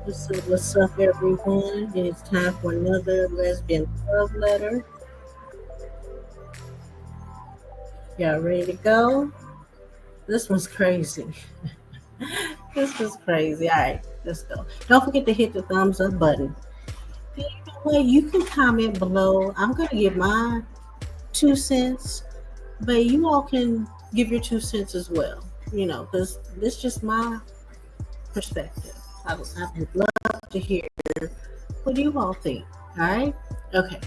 What's up, everyone? It is time for another lesbian love letter. Y'all ready to go? This one's crazy. This was crazy. All right, let's go. Don't forget to hit the thumbs up button. You know what? You can comment below. I'm going to give my 2 cents, but you all can give your 2 cents as well. Because this is just my perspective. I would love to hear what you all think. All right? Okay.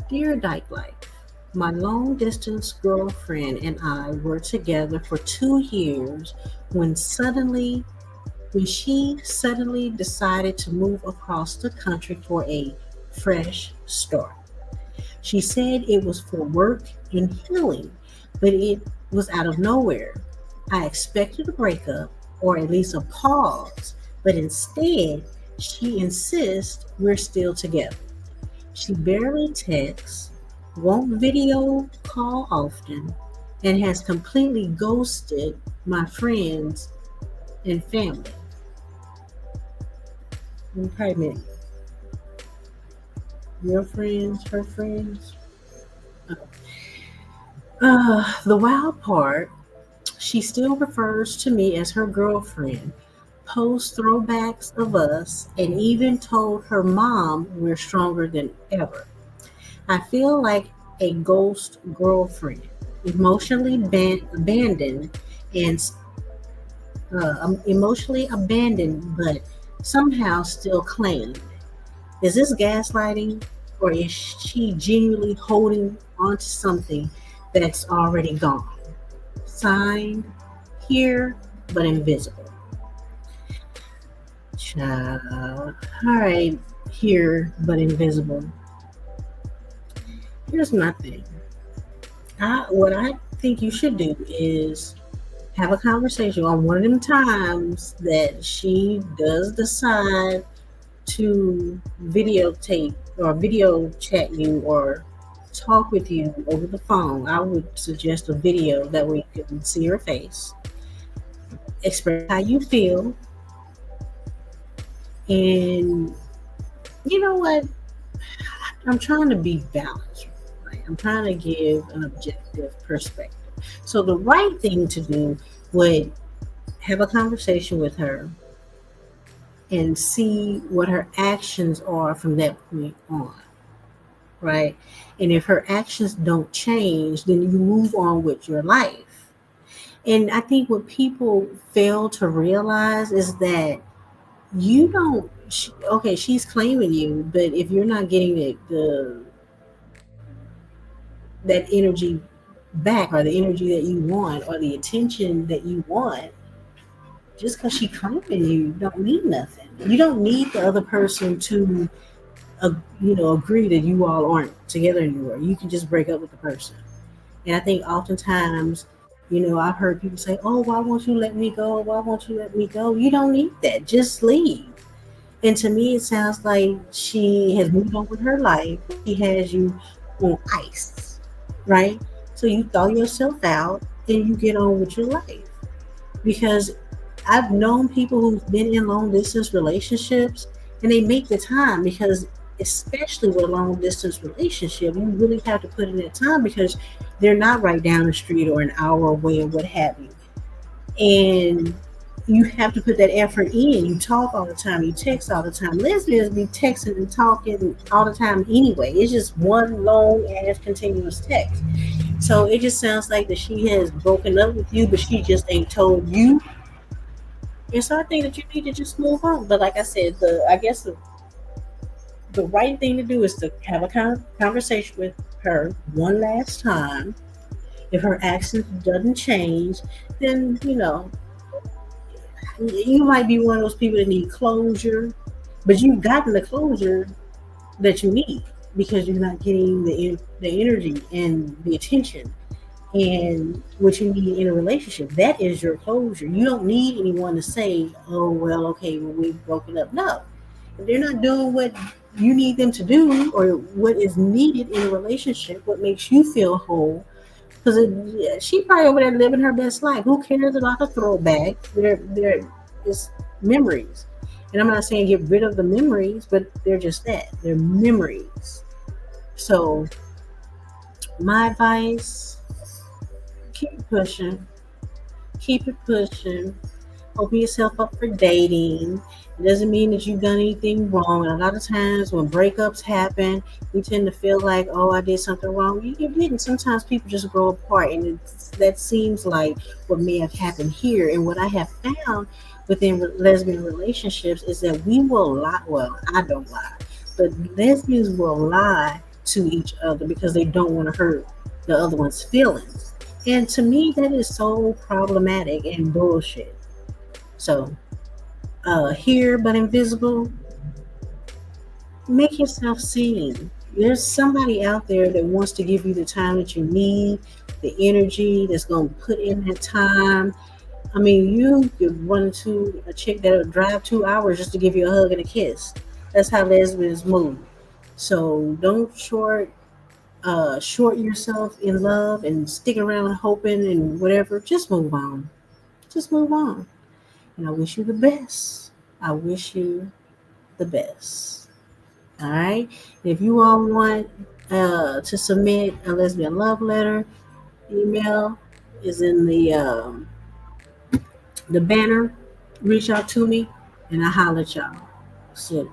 Dear Dyke Life, my long distance girlfriend and I were together for 2 years when she suddenly decided to move across the country for a fresh start. She said it was for work and healing, but it was out of nowhere. I expected a breakup or at least a pause, but instead she insists we're still together. She barely texts, won't video call often, and has completely ghosted my friends and family. And probably meant your friends, her friends. The wild part, she still refers to me as her girlfriend, posts throwbacks of us, and even told her mom we're stronger than ever. I feel like a ghost girlfriend, emotionally abandoned and emotionally abandoned, but somehow still claimed. Is this gaslighting, or is she genuinely holding on to something that's already gone? Signed, here but invisible. Child. All right, here but invisible. Here's my thing. What I think you should do is have a conversation on one of them times that she does decide to videotape or video chat you or talk with you over the phone. I would suggest a video that way you can see her face, express how you feel, and you know what? I'm trying to be balanced. Right? I'm trying to give an objective perspective. So the right thing to do would have a conversation with her and see what her actions are from that point on, right? And if her actions don't change, then you move on with your life. And I think what people fail to realize is that you don't, okay, she's claiming you, but if you're not getting that energy back or the energy that you want or the attention that you want, just because she claiming you don't mean nothing. You don't need the other person to agree that you all aren't together anymore. You can just break up with the person. And I think oftentimes, I've heard people say, "Oh, why won't you let me go? Why won't you let me go?" You don't need that. Just leave. And to me, it sounds like she has moved on with her life. She has you on ice, right? So you thaw yourself out and you get on with your life. Because I've known people who've been in long distance relationships and they make the time because especially with a long distance relationship, you really have to put in that time because they're not right down the street or an hour away or what have you. And you have to put that effort in. You talk all the time, you text all the time. Lesbians be texting and talking all the time anyway. It's just one long ass continuous text. So it just sounds like that she has broken up with you, but she just ain't told you. And so I think that you need to just move on. But like I said, I guess the right thing to do is to have a conversation with her one last time. If her accent doesn't change, then you might be one of those people that need closure, but you've gotten the closure that you need because you're not getting the energy and the attention and what you need in a relationship. That is your closure. You don't need anyone to say, "Oh well, okay, well we've broken up." No, if they're not doing what you need them to do or what is needed in a relationship, what makes you feel whole. Because she probably over there living her best life. Who cares about the throwback? it's memories. And I'm not saying get rid of the memories, but they're just that. They're memories. So my advice, keep it pushing. Keep it pushing. Open yourself up for dating. It doesn't mean that you've done anything wrong. And a lot of times when breakups happen, we tend to feel like, oh, I did something wrong. You didn't. Sometimes people just grow apart. And that seems like what may have happened here. And what I have found within lesbian relationships is that we will lie. Well, I don't lie, but lesbians will lie to each other because they don't want to hurt the other one's feelings. And to me, that is so problematic and bullshit. So, here but invisible, make yourself seen. There's somebody out there that wants to give you the time that you need, the energy that's going to put in that time. I mean, you could run to a chick that'll drive 2 hours just to give you a hug and a kiss. That's how lesbians move. So don't short yourself in love and stick around hoping and whatever. Just move on. Just move on. And I wish you the best. I wish you the best. All right. If you all want to submit a lesbian love letter, email is in the banner. Reach out to me, and I holler at y'all. So